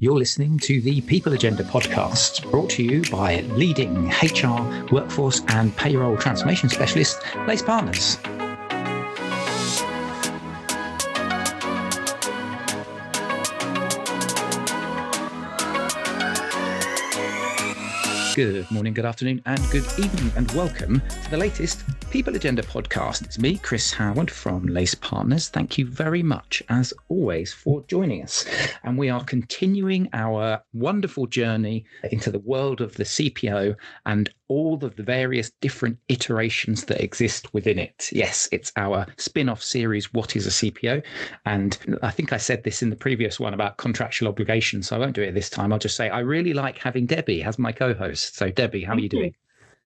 You're listening to the People Agenda podcast, brought to you by leading HR, workforce and payroll transformation specialist, Lace Partners. Good morning, good afternoon and good evening, and welcome to the latest People Agenda podcast. It's me, Chris Howard from Lace Partners. Thank you very much, as always, for joining us. And we are continuing our wonderful journey into the world of the CPO and all of the various different iterations that exist within it. Yes, it's our spin-off series, What is a CPO? And I think I said this in the previous one about contractual obligations, so I won't do it this time. I'll just say I really like having Debbie as my co-host. So Debbie, how are you doing?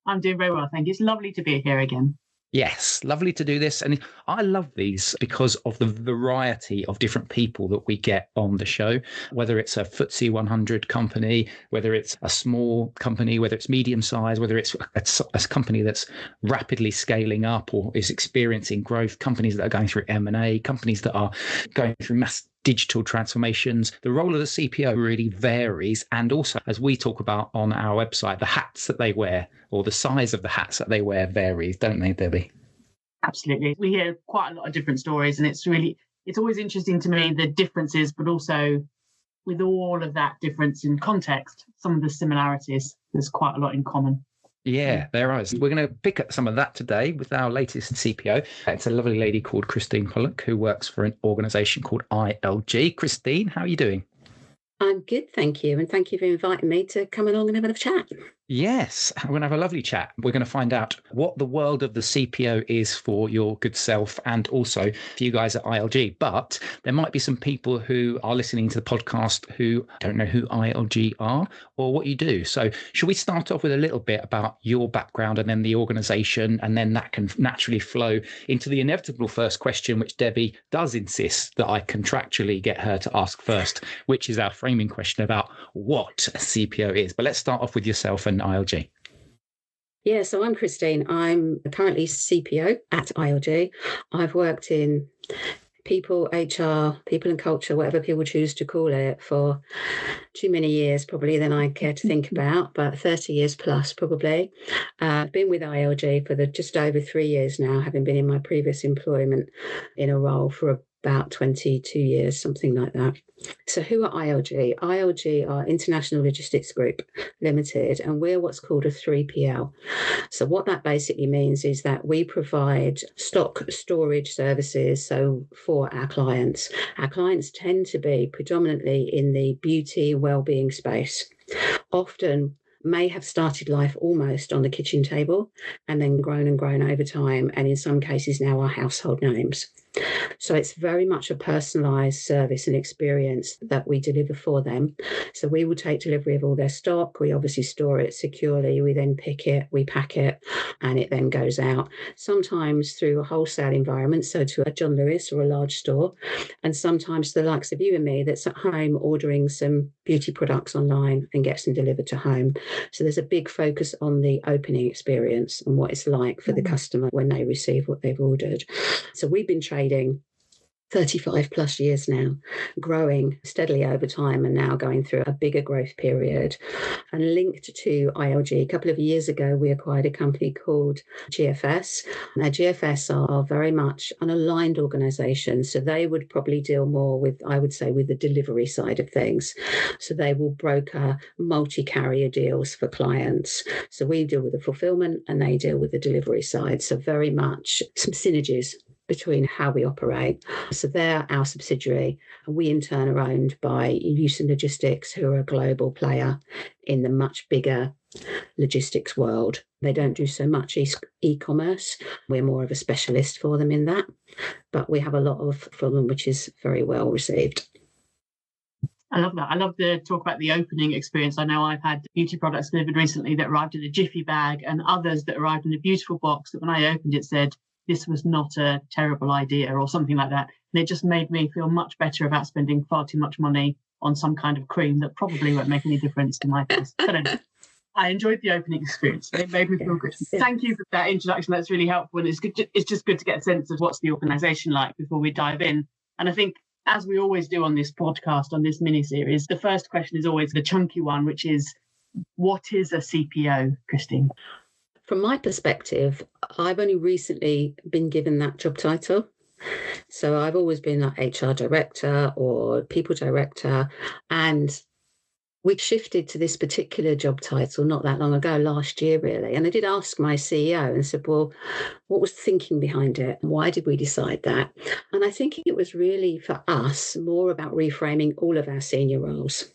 I'm doing very well, thank you. It's lovely to be here again. Yes, lovely to do this. And I love these because of the variety of different people that we get on the show, whether it's a FTSE 100 company, whether it's a small company, whether it's medium size, whether it's a company that's rapidly scaling up or is experiencing growth, companies that are going through M&A, companies that are going through mass digital transformations. The role of the CPO really varies. And also, as we talk about on our website, the hats that they wear or the size of the hats that they wear varies, don't they, Debbie? Absolutely. We hear quite a lot of different stories, and it's always interesting to me, the differences, but also with all of that difference in context, some of the similarities, there's quite a lot in common. Yeah, there is. We're going to pick up some of that today with our latest CPO. It's a lovely lady called Kristine Pollock who works for an organisation called ILG. Kristine, how are you doing? I'm good, thank you. And thank you for inviting me to come along and have a chat. Yes, we're going to have a lovely chat. We're going to find out what the world of the CPO is for your good self and also for you guys at ILG. But there might be some people who are listening to the podcast who don't know who ILG are or what you do. So should we start off with a little bit about your background and then the organisation, and then that can naturally flow into the inevitable first question, which Debbie does insist that I contractually get her to ask first, which is our framing question about what a CPO is. But let's start off with yourself and ILG. Yeah, so I'm Kristine. I'm currently CPO at ILG. I've worked in people, HR, people and culture, whatever people choose to call it, for too many years probably than I care to think about, but 30 years plus probably. I've been with ILG for just over 3 years now, having been in my previous employment in a role for about 22 years, something like that. So who are ILG? ILG are International Logistics Group Limited, and we're what's called a 3PL. So what that basically means is that we provide stock storage services for our clients. Our clients tend to be predominantly in the beauty, wellbeing space. Often may have started life almost on the kitchen table and then grown over time, and in some cases now are household names. So it's very much a personalised service and experience that we deliver for them. So we will take delivery of all their stock. We obviously store it securely. We then pick it, we pack it, and it then goes out, sometimes through a wholesale environment, so to a John Lewis or a large store, and sometimes to the likes of you and me that's at home ordering some beauty products online and gets them delivered to home. So there's a big focus on the opening experience and what it's like for the customer when they receive what they've ordered. So we've been trading 35 plus years now, growing steadily over time and now going through a bigger growth period. And linked to ILG, a couple of years ago, we acquired a company called GFS. Now, GFS are very much an aligned organisation, so they would probably deal more with, I would say, with the delivery side of things. So they will broker multi-carrier deals for clients. So we deal with the fulfilment and they deal with the delivery side. So very much some synergies between how we operate. So they're our subsidiary, and we in turn are owned by Eucan Logistics, who are a global player in the much bigger logistics world. They don't do so much e-commerce. We're more of a specialist for them in that, but we have a lot of from them, which is very well received. I love that. I love the talk about the opening experience. I know I've had beauty products delivered recently that arrived in a jiffy bag, and others that arrived in a beautiful box that when I opened it said, "This was not a terrible idea," or something like that. And it just made me feel much better about spending far too much money on some kind of cream that probably won't make any difference to my face. But anyway, I enjoyed the opening experience. It made me feel good. Thank you for that introduction. That's really helpful. And it's just good to get a sense of what's the organisation like before we dive in. And I think as we always do on this podcast, on this mini-series, the first question is always the chunky one, which is, what is a CPO, Kristine? From my perspective, I've only recently been given that job title. So I've always been like HR director or people director. And we shifted to this particular job title not that long ago, last year, really. And I did ask my CEO and said, well, what was the thinking behind it? Why did we decide that? And I think it was really, for us, more about reframing all of our senior roles.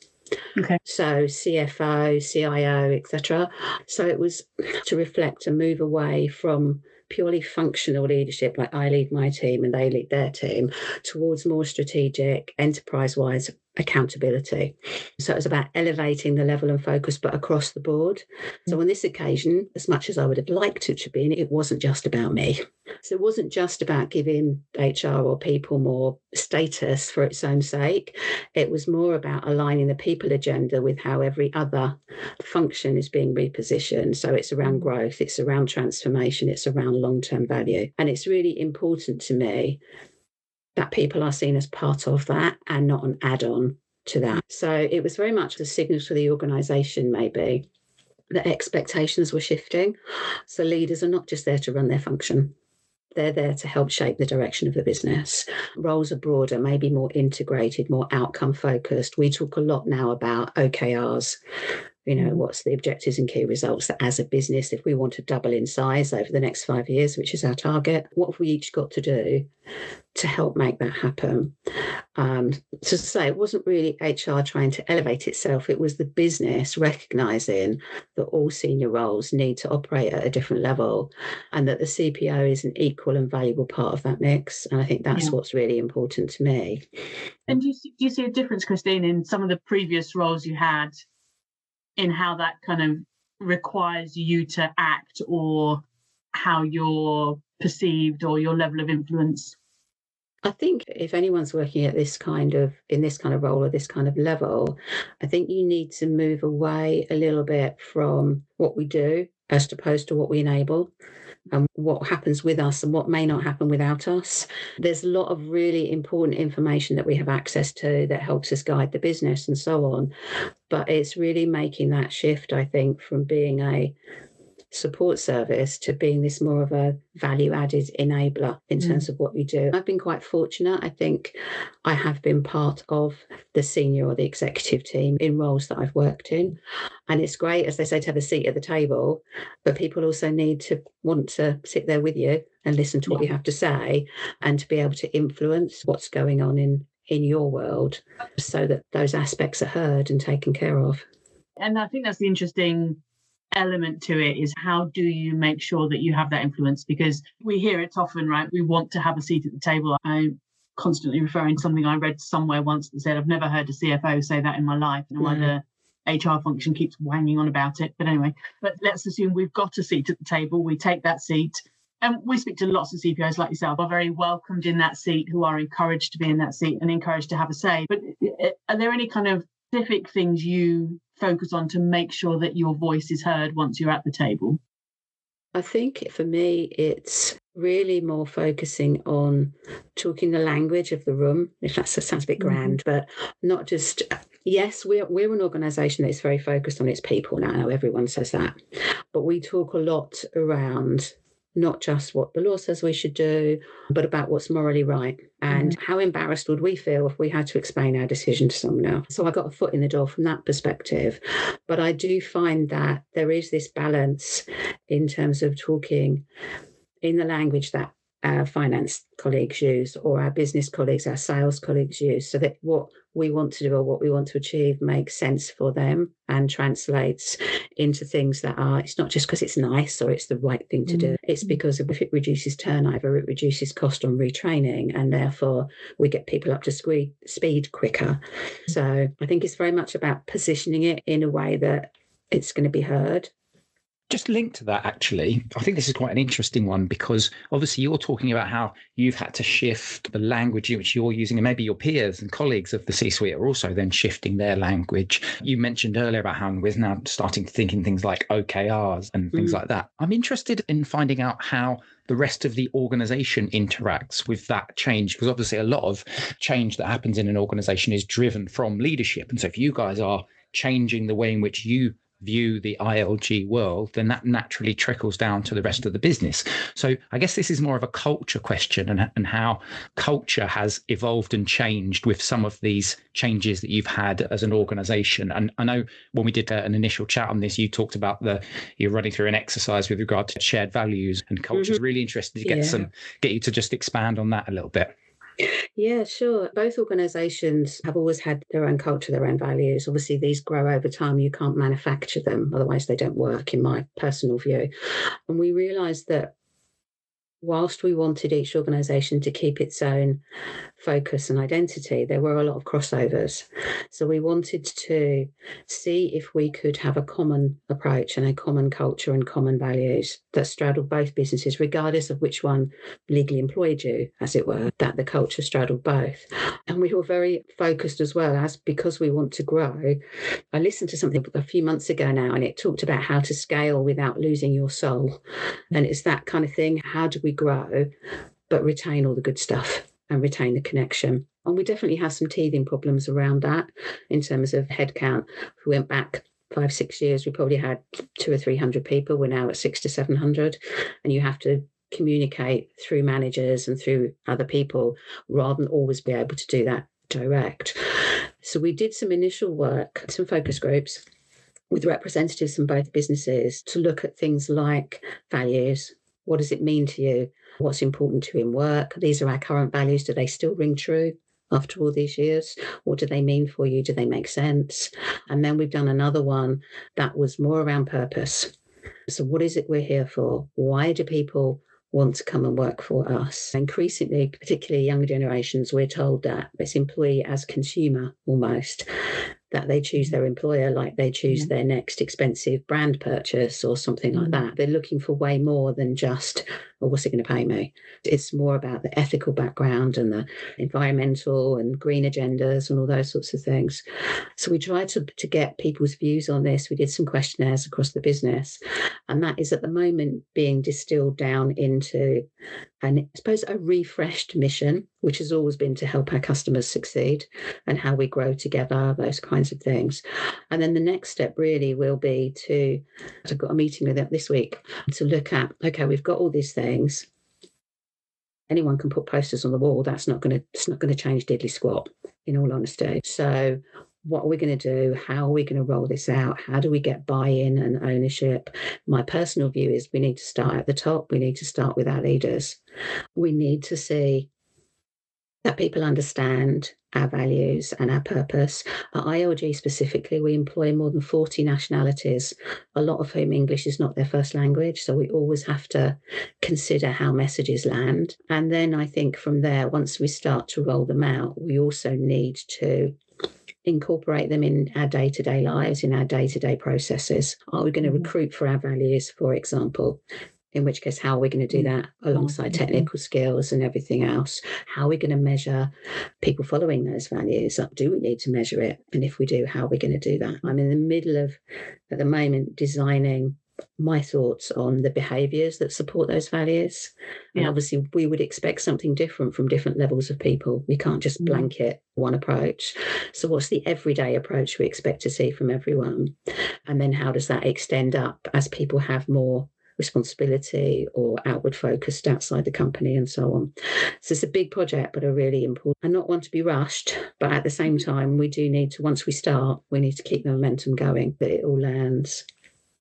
Okay. So CFO, CIO, etc. So it was to reflect and move away from purely functional leadership, like I lead my team and they lead their team, towards more strategic, enterprise-wide accountability. So it was about elevating the level and focus, but across the board. So on this occasion, as much as I would have liked it to be, it wasn't just about me. So it wasn't just about giving HR or people more status for its own sake. It was more about aligning the people agenda with how every other function is being repositioned. So it's around growth, it's around transformation, it's around long-term value. And it's really important to me that people are seen as part of that and not an add-on to that. So it was very much a signal to the organisation, maybe, that expectations were shifting. So leaders are not just there to run their function. They're there to help shape the direction of the business. Roles are broader, maybe more integrated, more outcome focused. We talk a lot now about OKRs. What's the objectives and key results that as a business, if we want to double in size over the next 5 years, which is our target, what have we each got to do to help make that happen? To say, it wasn't really HR trying to elevate itself. It was the business recognising that all senior roles need to operate at a different level and that the CPO is an equal and valuable part of that mix. And I think that's what's really important to me. And do you see a difference, Kristine, in some of the previous roles you had, in how that kind of requires you to act or how you're perceived or your level of influence? I think if anyone's working at in this kind of role or this kind of level, I think you need to move away a little bit from what we do as opposed to what we enable and what happens with us and what may not happen without us. There's a lot of really important information that we have access to that helps us guide the business and so on. But it's really making that shift, I think, from being a support service to being this more of a value-added enabler in terms of what we do. I've been quite fortunate. I think I have been part of the senior or the executive team in roles that I've worked in. And it's great, as they say, to have a seat at the table, but people also need to want to sit there with you and listen to what you have to say and to be able to influence what's going on in your world so that those aspects are heard and taken care of. And I think that's the interesting element to it, is how do you make sure that you have that influence? Because we hear it often, right? We want to have a seat at the table. I'm constantly referring to something I read somewhere once that said, I've never heard a CFO say that in my life. And why the HR function keeps wanging on about it. But anyway, let's assume we've got a seat at the table. We take that seat. And we speak to lots of CPOs like yourself, are very welcomed in that seat, who are encouraged to be in that seat and encouraged to have a say. But are there any kind of specific things you focus on to make sure that your voice is heard once you're at the table? I think for me, it's really more focusing on talking the language of the room, if that sounds a bit grand, but not just, yes, we're an organisation that's very focused on its people now. I know everyone says that, but we talk a lot around not just what the law says we should do, but about what's morally right. And how embarrassed would we feel if we had to explain our decision to someone else? So I got a foot in the door from that perspective. But I do find that there is this balance in terms of talking in the language that our finance colleagues use or our business colleagues, our sales colleagues use, so that what we want to do or what we want to achieve makes sense for them and translates into things that are, it's not just because it's nice or it's the right thing to do. It's because if it reduces turnover, it reduces cost on retraining, and therefore we get people up to speed quicker. So I think it's very much about positioning it in a way that it's going to be heard. Just linked to that, actually, I think this is quite an interesting one, because obviously you're talking about how you've had to shift the language which you're using, and maybe your peers and colleagues of the C-suite are also then shifting their language. You mentioned earlier about how we're now starting to think in things like OKRs and things like that. I'm interested in finding out how the rest of the organization interacts with that change, because obviously a lot of change that happens in an organization is driven from leadership. And so if you guys are changing the way in which you view the ILG world, then that naturally trickles down to the rest of the business. So I guess this is more of a culture question, and how culture has evolved and changed with some of these changes that you've had as an organization. And I know when we did an initial chat on this, you talked about you're running through an exercise with regard to shared values and culture. It's really interested to get you to just expand on that a little bit. Yeah, sure. Both organisations have always had their own culture, their own values. Obviously, these grow over time. You can't manufacture them, otherwise they don't work, in my personal view. And we realised that whilst we wanted each organisation to keep its own focus and identity, there were a lot of crossovers. So we wanted to see if we could have a common approach and a common culture and common values that straddled both businesses, regardless of which one legally employed you, as it were, that the culture straddled both. And we were very focused as well, as because we want to grow. I listened to something a few months ago now, and it talked about how to scale without losing your soul. And it's that kind of thing. How do we grow but retain all the good stuff and retain the connection? And we definitely have some teething problems around that in terms of headcount. If we went back 5-6 years, we probably had 200 or 300 people. We're now at 600 to 700, and you have to communicate through managers and through other people rather than always be able to do that direct. So we did some initial work, some focus groups with representatives from both businesses to look at things like values. What does it mean to you? What's important to you in work? These are our current values. Do they still ring true after all these years? What do they mean for you? Do they make sense? And then we've done another one that was more around purpose. So what is it we're here for? Why do people want to come and work for us? Increasingly, particularly younger generations, we're told that it's employee as consumer almost, that they choose their employer like they choose their next expensive brand purchase or something like that. They're looking for way more than just, well, what's it going to pay me? It's more about the ethical background and the environmental and green agendas and all those sorts of things. So we tried to get people's views on this. We did some questionnaires across the business, and that is at the moment being distilled down into, and I suppose, a refreshed mission, which has always been to help our customers succeed and how we grow together, those kinds of things. And then the next step really will be I've got a meeting with them this week to look at, okay, we've got all these things. Anyone can put posters on the wall. It's not going to change diddly squat, in all honesty. So what are we going to do? How are we going to roll this out? How do we get buy-in and ownership? My personal view is we need to start at the top. We need to start with our leaders. We need to see that people understand our values and our purpose. At ILG specifically, we employ more than 40 nationalities, a lot of whom English is not their first language. So we always have to consider how messages land. And then I think from there, once we start to roll them out, we also need to incorporate them in our day-to-day lives, in our day-to-day processes. Are we going to recruit for our values, for example? In which case, how are we going to do that alongside technical skills and everything else? How are we going to measure people following those values? Do we need to measure it? And if we do, how are we going to do that? I'm in the middle of, at the moment, designing my thoughts on the behaviours that support those values. And obviously, we would expect something different from different levels of people. We can't just blanket one approach. So what's the everyday approach we expect to see from everyone? And then how does that extend up as people have more responsibility or outward focused outside the company and so on? So it's a big project, but a really important, and not one to be rushed. But at the same time, we do need to, once we start, we need to keep the momentum going, that it all lands.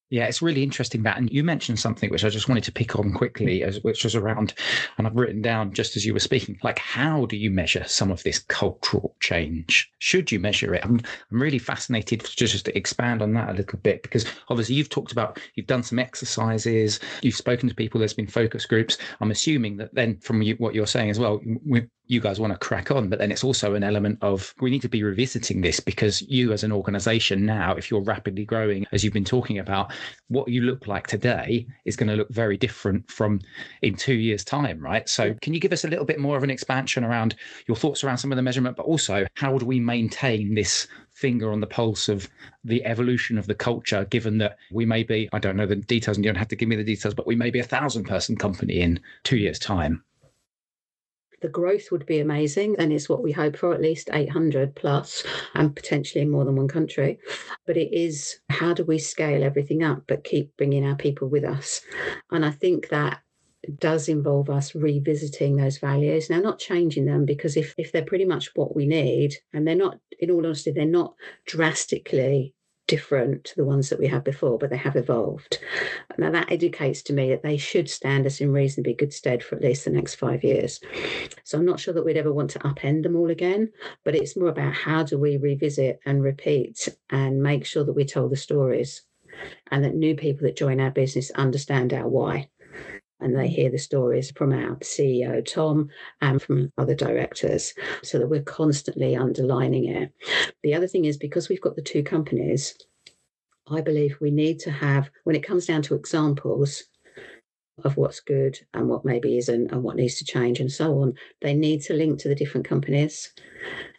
Yeah, it's really interesting that. And you mentioned something which I just wanted to pick on quickly, which was around, and I've written down just as you were speaking, like, how do you measure some of this cultural change? Should you measure it? I'm really fascinated just to expand on that a little bit, because obviously you've done some exercises, you've spoken to people, there's been focus groups. I'm assuming that then from what you're saying as well, you guys want to crack on, but then it's also an element of we need to be revisiting this, because you as an organization now, if you're rapidly growing, as you've been talking about, what you look like today is going to look very different from in 2 years' time, right? So can you give us a little bit more of an expansion around your thoughts around some of the measurement, but also how do we maintain this finger on the pulse of the evolution of the culture, given that we may be, I don't know the details and you don't have to give me the details, but we may be 1,000-person company in 2 years' time? The growth would be amazing, and it's what we hope for, at least 800 plus, and potentially in more than one country. But it is, how do we scale everything up but keep bringing our people with us? And I think that does involve us revisiting those values. Now, not changing them, because if they're pretty much what we need, and they're not, in all honesty, they're not drastically different to the ones that we had before, but they have evolved. Now, that educates to me that they should stand us in reasonably good stead for at least the next 5 years. So I'm not sure that we'd ever want to upend them all again, but it's more about how do we revisit and repeat and make sure that we tell the stories, and that new people that join our business understand our why. And they hear the stories from our CEO, Tom, and from other directors, so that we're constantly underlining it. The other thing is, because we've got the two companies, I believe we need to have, when it comes down to examples of what's good and what maybe isn't and what needs to change and so on, they need to link to the different companies.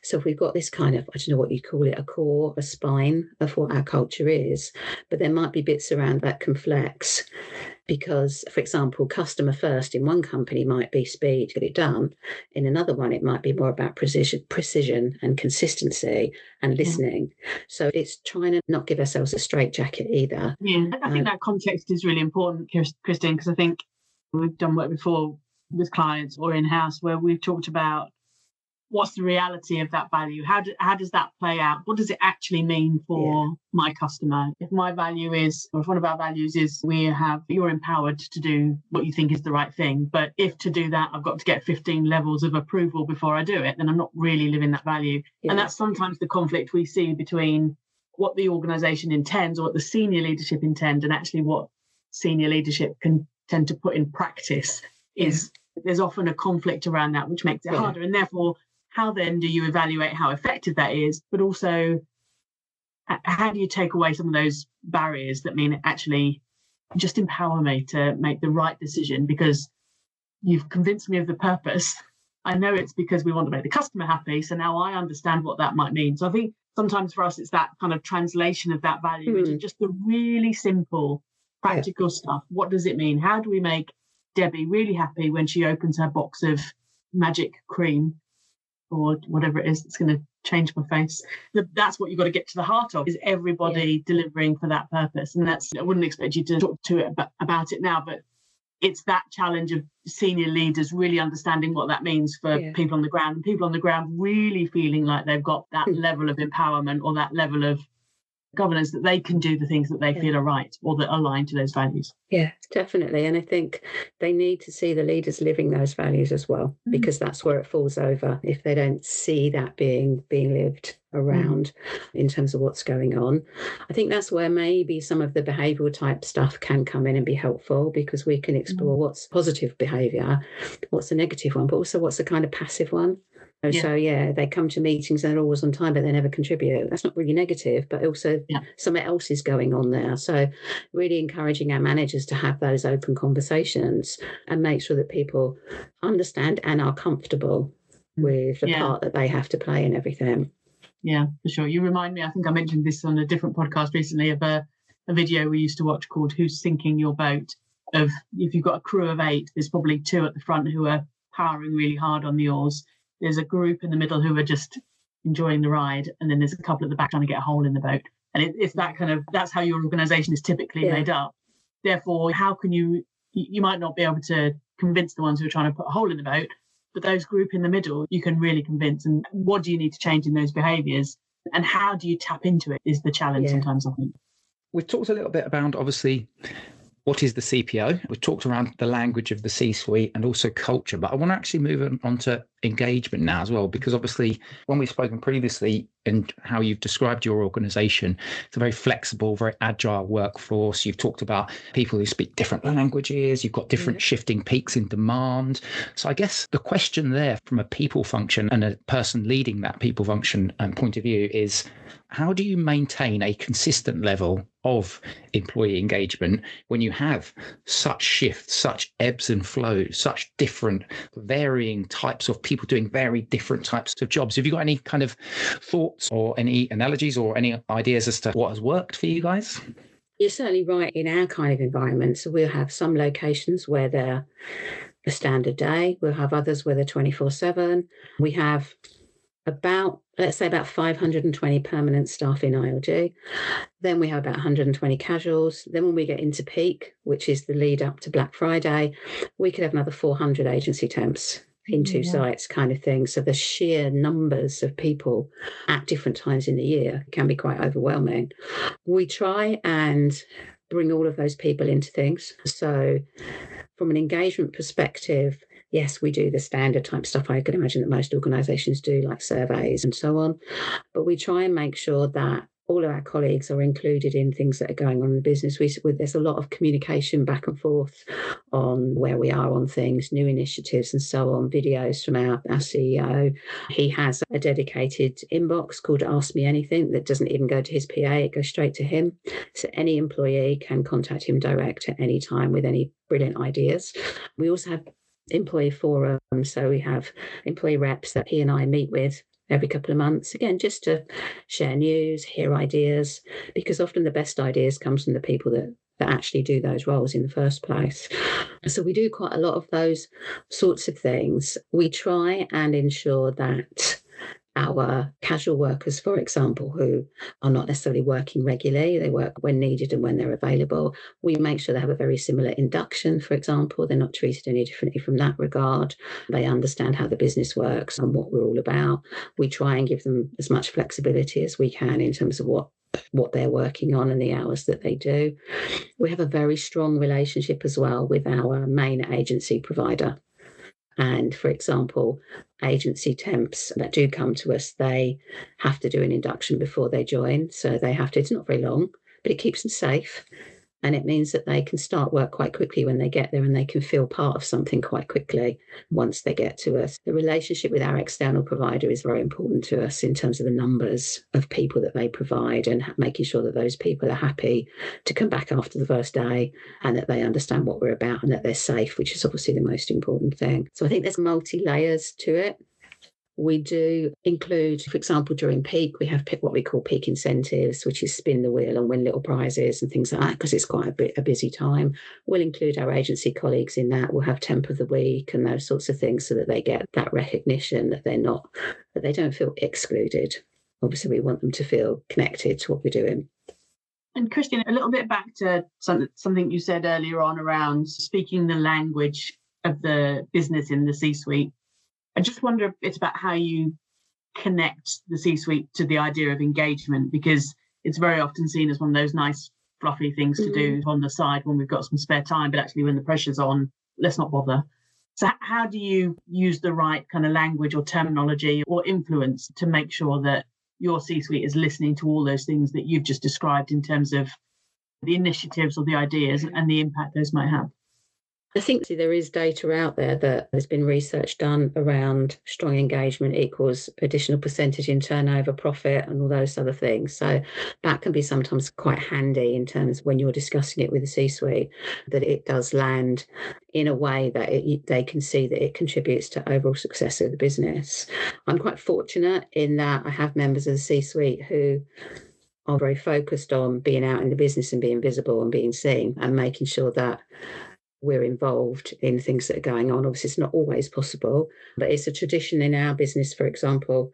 So if we've got this kind of, I don't know what you call it, a core, a spine of what our culture is, but there might be bits around that can flex. Because, for example, customer first in one company might be speed, get it done. In another one, it might be more about precision and consistency and listening. So it's trying to not give ourselves a straitjacket either. Yeah, I think that context is really important, Kristine, because I think we've done work before with clients or in-house where we've talked about what's the reality of that value? How does that play out? What does it actually mean for my customer? If my value is, or if one of our values is you're empowered to do what you think is the right thing. But if to do that, I've got to get 15 levels of approval before I do it, then I'm not really living that value. Yeah. And that's sometimes the conflict we see between what the organisation intends or what the senior leadership intend and actually what senior leadership can tend to put in practice is there's often a conflict around that, which makes it harder. And therefore, how then do you evaluate how effective that is? But also, how do you take away some of those barriers that mean actually just empower me to make the right decision because you've convinced me of the purpose. I know it's because we want to make the customer happy. So now I understand what that might mean. So I think sometimes for us, it's that kind of translation of that value into just the really simple, practical stuff. What does it mean? How do we make Debbie really happy when she opens her box of magic cream or whatever it is that's going to change my face? That's what you've got to get to the heart of, is everybody delivering for that purpose. And that's, I wouldn't expect you to talk to it about it now, but it's that challenge of senior leaders really understanding what that means for people on the ground, and people on the ground really feeling like they've got that level of empowerment or that level of governance that they can do the things that they feel are right or that align to those values. Yeah, definitely. And I think they need to see the leaders living those values as well, because that's where it falls over if they don't see that being lived around in terms of what's going on. I think that's where maybe some of the behavioural type stuff can come in and be helpful, because we can explore what's positive behaviour, what's the negative one, but also what's the kind of passive one. So, they come to meetings and they're always on time, but they never contribute. That's not really negative, but also something else is going on there. So really encouraging our managers to have those open conversations and make sure that people understand and are comfortable with the part that they have to play in everything. Yeah, for sure. You remind me, I think I mentioned this on a different podcast recently, of a video we used to watch called Who's Sinking Your Boat? Of if you've got a crew of 8, there's probably 2 at the front who are powering really hard on the oars. There's a group in the middle who are just enjoying the ride, and then there's a couple at the back trying to get a hole in the boat. And it's that kind of, that's how your organisation is typically made up. Therefore, how can you might not be able to convince the ones who are trying to put a hole in the boat, but those group in the middle, you can really convince. And what do you need to change in those behaviours? And how do you tap into it is the challenge sometimes, I think. We've talked a little bit about, obviously, what is the CPO? We've talked around the language of the C-suite and also culture, but I want to actually move on to engagement now as well, because obviously when we've spoken previously and how you've described your organization, it's a very flexible, very agile workforce. You've talked about people who speak different languages, you've got different shifting peaks in demand. So I guess the question there from a people function and a person leading that people function point of view is, how do you maintain a consistent level of employee engagement when you have such shifts, such ebbs and flows, such different varying types of people doing very different types of jobs? Have you got any kind of thoughts or any analogies or any ideas as to what has worked for you guys? You're certainly right. In our kind of environment, so we'll have some locations where they're a standard day. We'll have others where they're 24/7. We have let's say about 520 permanent staff in ILG. Then we have about 120 casuals. Then when we get into peak, which is the lead up to Black Friday, we could have another 400 agency temps in two sites kind of thing. So the sheer numbers of people at different times in the year can be quite overwhelming. We try and bring all of those people into things. So from an engagement perspective, yes, we do the standard type stuff I can imagine that most organisations do, like surveys and so on. But we try and make sure that all of our colleagues are included in things that are going on in the business. There's a lot of communication back and forth on where we are on things, new initiatives and so on, videos from our CEO. He has a dedicated inbox called Ask Me Anything that doesn't even go to his PA, it goes straight to him. So any employee can contact him direct at any time with any brilliant ideas. We also have employee forum, so we have employee reps that he and I meet with every couple of months, again, just to share news, hear ideas, because often the best ideas comes from the people that actually do those roles in the first place. So we do quite a lot of those sorts of things. We try and ensure that our casual workers, for example, who are not necessarily working regularly, they work when needed and when they're available. We make sure they have a very similar induction, for example. They're not treated any differently from that regard. They understand how the business works and what we're all about. We try and give them as much flexibility as we can in terms of what they're working on and the hours that they do. We have a very strong relationship as well with our main agency provider. And for example, agency temps that do come to us, they have to do an induction before they join. So they have to, it's not very long, but it keeps them safe. And it means that they can start work quite quickly when they get there, and they can feel part of something quite quickly once they get to us. The relationship with our external provider is very important to us in terms of the numbers of people that they provide and making sure that those people are happy to come back after the first day and that they understand what we're about and that they're safe, which is obviously the most important thing. So I think there's multi-layers to it. We do include, for example, during peak, we have what we call peak incentives, which is spin the wheel and win little prizes and things like that, because it's quite a busy time. We'll include our agency colleagues in that. We'll have temp of the week and those sorts of things so that they get that recognition that that they don't feel excluded. Obviously, we want them to feel connected to what we're doing. And Kristine, a little bit back to something you said earlier on around speaking the language of the business in the C-suite. I just wonder if it's about how you connect the C-suite to the idea of engagement, because it's very often seen as one of those nice, fluffy things to do on the side when we've got some spare time, but actually when the pressure's on, let's not bother. So how do you use the right kind of language or terminology or influence to make sure that your C-suite is listening to all those things that you've just described in terms of the initiatives or the ideas and the impact those might have? I think there is data out there that there's been research done around strong engagement equals additional percentage in turnover, profit, and all those other things. So that can be sometimes quite handy in terms of when you're discussing it with the C-suite, that it does land in a way that they can see that it contributes to overall success of the business. I'm quite fortunate in that I have members of the C-suite who are very focused on being out in the business and being visible and being seen and making sure that we're involved in things that are going on. Obviously, it's not always possible, but it's a tradition in our business, for example,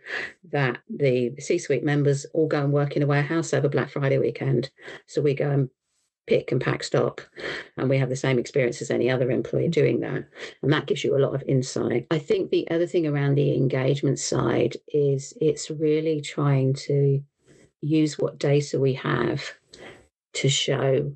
that the C-suite members all go and work in a warehouse over Black Friday weekend. So we go and pick and pack stock, and we have the same experience as any other employee doing that. And that gives you a lot of insight. I think the other thing around the engagement side is it's really trying to use what data we have to show,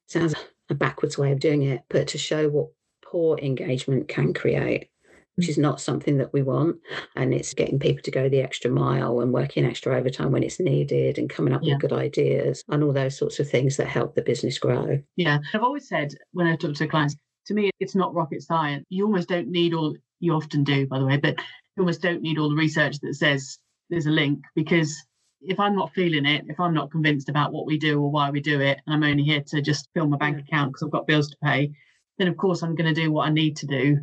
sounds a backwards way of doing it, but to show what poor engagement can create. which is not something that we want. And it's getting people to go the extra mile and working extra overtime when it's needed and coming up with good ideas and all those sorts of things that help the business grow. Yeah. I've always said when I talk to clients, to me, it's not rocket science. You almost don't need you often do, by the way, but you almost don't need all the research that says there's a link, because if I'm not feeling it, if I'm not convinced about what we do or why we do it, and I'm only here to just fill my bank account because I've got bills to pay, then of course I'm going to do what I need to do.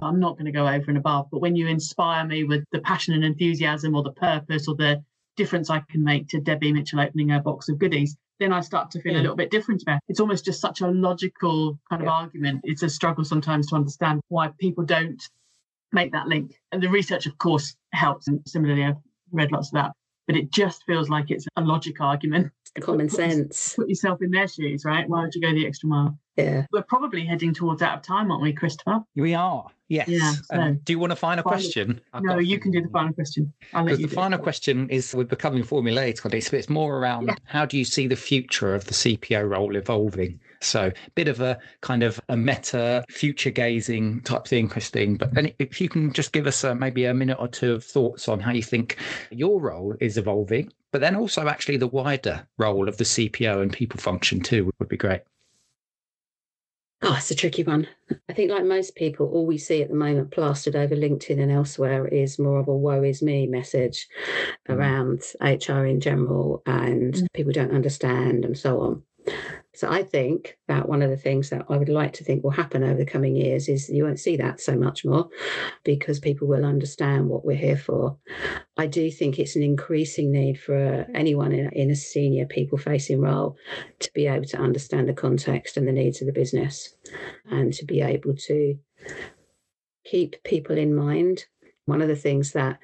I'm not going to go over and above. But when you inspire me with the passion and enthusiasm or the purpose or the difference I can make to Debbie Mitchell opening her box of goodies, then I start to feel a little bit different about it. It's almost just such a logical kind of argument. It's a struggle sometimes to understand why people don't make that link. And the research, of course, helps. And similarly, I've read lots of that. But it just feels like it's a logic argument. Common sense. Put yourself in their shoes, right? Why would you go the extra mile? Yeah. We're probably heading towards out of time, aren't we, Christopher? We are, yes. Yeah, so do you want a final question? No, you can do the final question. Because the final question is, we're becoming formulaic. It's more around how do you see the future of the CPO role evolving? So a bit of a kind of a meta future gazing type thing, Kristine. But if you can just give us maybe a minute or two of thoughts on how you think your role is evolving, but then also actually the wider role of the CPO and people function too would be great. Oh, it's a tricky one. I think like most people, all we see at the moment plastered over LinkedIn and elsewhere is more of a woe is me message around HR in general, and people don't understand and so on. So I think that one of the things that I would like to think will happen over the coming years is you won't see that so much more, because people will understand what we're here for. I do think it's an increasing need for anyone in a senior people-facing role to be able to understand the context and the needs of the business and to be able to keep people in mind. One of the things that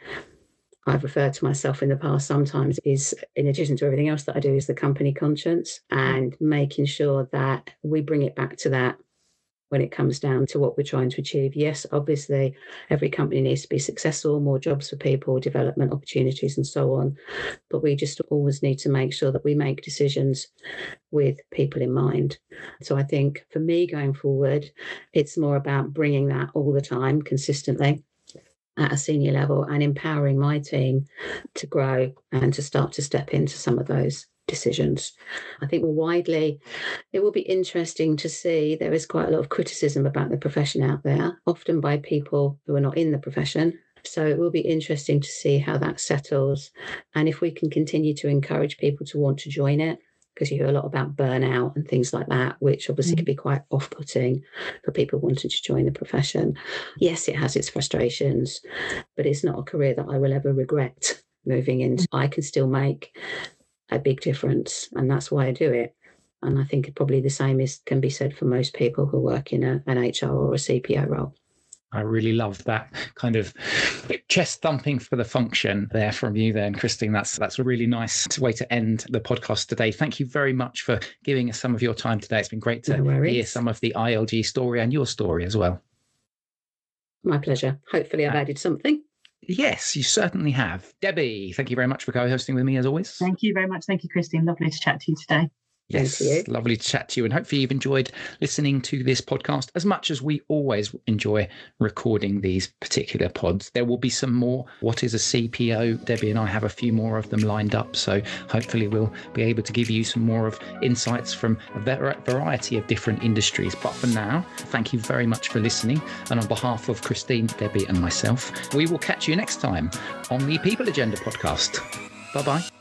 I've referred to myself in the past sometimes is, in addition to everything else that I do, is the company conscience, and making sure that we bring it back to that when it comes down to what we're trying to achieve. Yes, obviously, every company needs to be successful, more jobs for people, development opportunities and so on. But we just always need to make sure that we make decisions with people in mind. So I think for me going forward, it's more about bringing that all the time consistently at a senior level and empowering my team to grow and to start to step into some of those decisions. I think more widely, it will be interesting to see, there is quite a lot of criticism about the profession out there, often by people who are not in the profession. So it will be interesting to see how that settles, and if we can continue to encourage people to want to join it, because you hear a lot about burnout and things like that, which obviously can be quite off-putting for people wanting to join the profession. Yes, it has its frustrations, but it's not a career that I will ever regret moving into. I can still make a big difference, and that's why I do it. And I think probably the same can be said for most people who work in an HR or a CPO role. I really love that kind of chest thumping for the function there from you then, Kristine. That's a really nice way to end the podcast today. Thank you very much for giving us some of your time today. It's been great to hear some of the ILG story and your story as well. My pleasure. Hopefully I've added something. Yes, you certainly have. Debbie, thank you very much for co-hosting with me as always. Thank you very much. Thank you, Kristine. Lovely to chat to you today. Yes, lovely to chat to you, and hopefully you've enjoyed listening to this podcast as much as we always enjoy recording these particular pods. There will be some more What is a CPO? Debbie and I have a few more of them lined up, so hopefully we'll be able to give you some more of insights from a variety of different industries. But for now, thank you very much for listening, and on behalf of Kristine, Debbie and myself, we will catch you next time on the People Agenda podcast. Bye-bye.